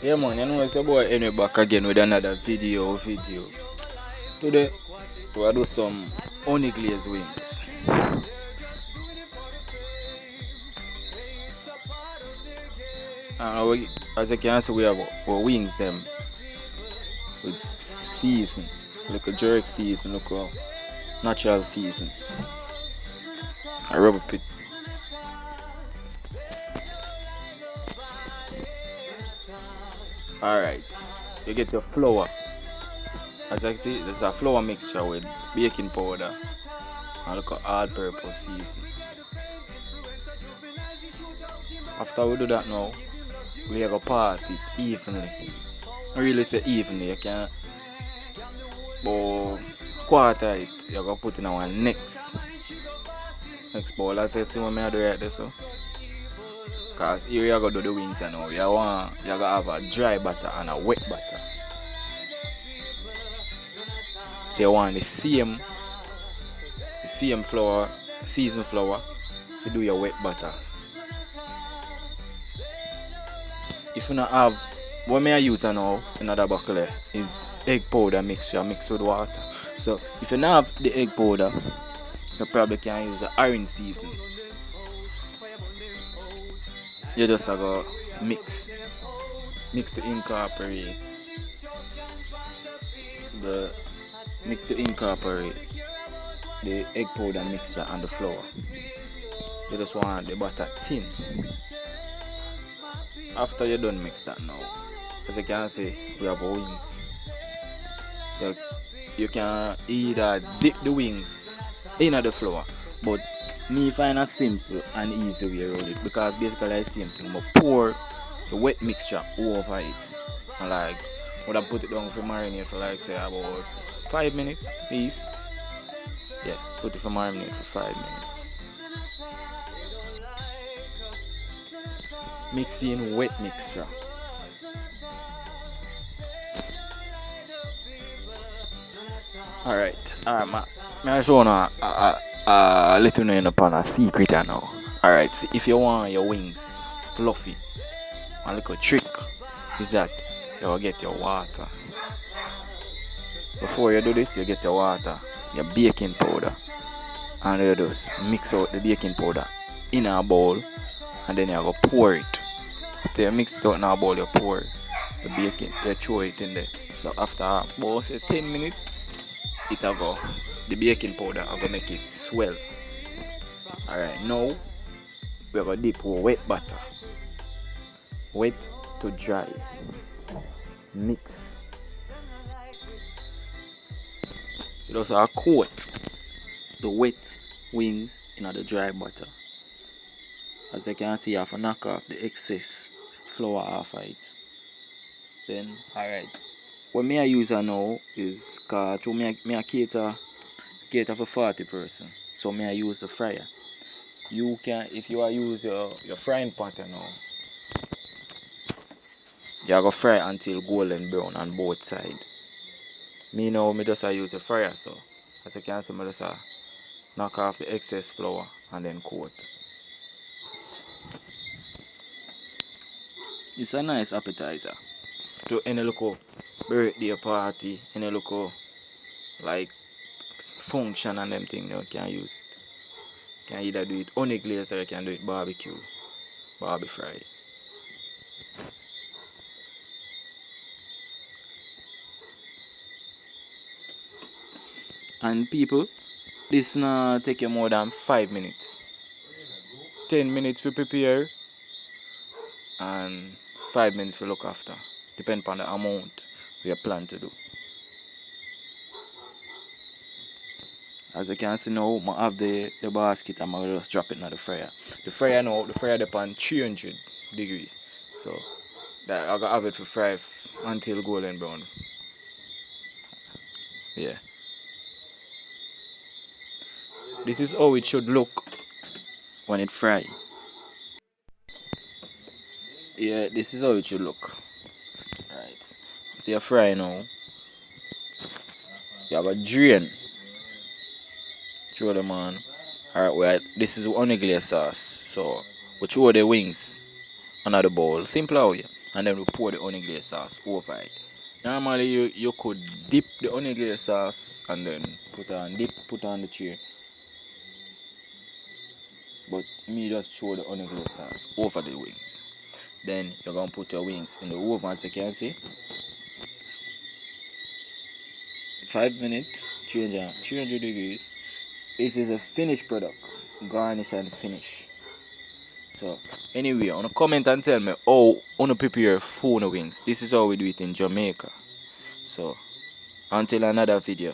Yeah man, you know it's your boy Henry back again with another video. Today we'll do some honey glaze wings. And as you can see we have our wings them with season. Look a jerk season, look a natural season. I rub a pit. Alright, you get your flour. As I see, there's a flour mixture with baking powder and look at all-purpose season. After we do that now, we are going to part it evenly. I really say evenly, you can but quarter it, you're going to put in our next bowl. As I see when I do it there, so. Because here you're going to do the wings and now. You're going to have a dry batter and a wet batter. So you want the same flour, seasoned flour, to do your wet batter. If you don't have, what I use now in another buckle is egg powder mixture mixed with water. So if you don't have the egg powder, you probably can use an orange season. You just go mix to incorporate the egg powder mixture and the flour. You just want the butter thin. After you done mix that now, as you can see, we have our wings. You can either dip the wings in the flour, but me find a simple and easy way around it because basically it's the same thing. But pour the wet mixture over it and like would I put it down for marinate for like say about 5 minutes please. Yeah, put it for marinate for 5 minutes. Mix in wet mixture. Alright, I'm show you let you know upon a secret now. Alright, so if you want your wings fluffy, one little trick is that you will get your water. Before you do this, you get your water, your baking powder, and you just mix out the baking powder in a bowl, and then you go pour it. After you mix it out in a bowl, you pour the baking, you throw it in there. So after about say 10 minutes, the baking powder will make it swell. Alright, now we're going to dip our wet butter. Wet to dry. Mix. You also coat the wet wings in the dry butter. As you can see, you have to knock off the excess flour off of it. Then, alright. What I use now is because I cater for 40 person. So I use the fryer. You can, if you use your frying pan now, you go fry until golden brown on both sides. Me now, I just use the fryer, so as you can see, I just knock off the excess flour and then coat. It's a nice appetizer to any local birthday party, any local like function and them thing. You can use it. You can either do it honey glaze or you can do it barbecue fry. And people, this not take you more than 5 minutes. 10 minutes to prepare and 5 minutes to look after. Depend on the amount we plan to do. As you can see now, I have the basket and I just drop it in the fryer. The fryer now, depends 300 degrees. So that I gotta have it for fry until golden brown. Yeah. This is how it should look when it fry. Yeah, this is how it should look. Right. After you fry now, you have a drain. Throw them on. Alright, well, this is honey glaze sauce. So we throw the wings under the bowl. Simple how yeah. And then we pour the honey glaze sauce over it. Normally you could dip the honey glaze sauce and then put on the tray. But me just throw the honey glaze sauce over the wings. Then you're gonna put your wings in the oven as you can see. 5 minutes, 300 degrees. This is a finished product. Garnish and finish. So anyway, on comment and tell me how you prepare phone wings. This is how we do it in Jamaica. So until another video.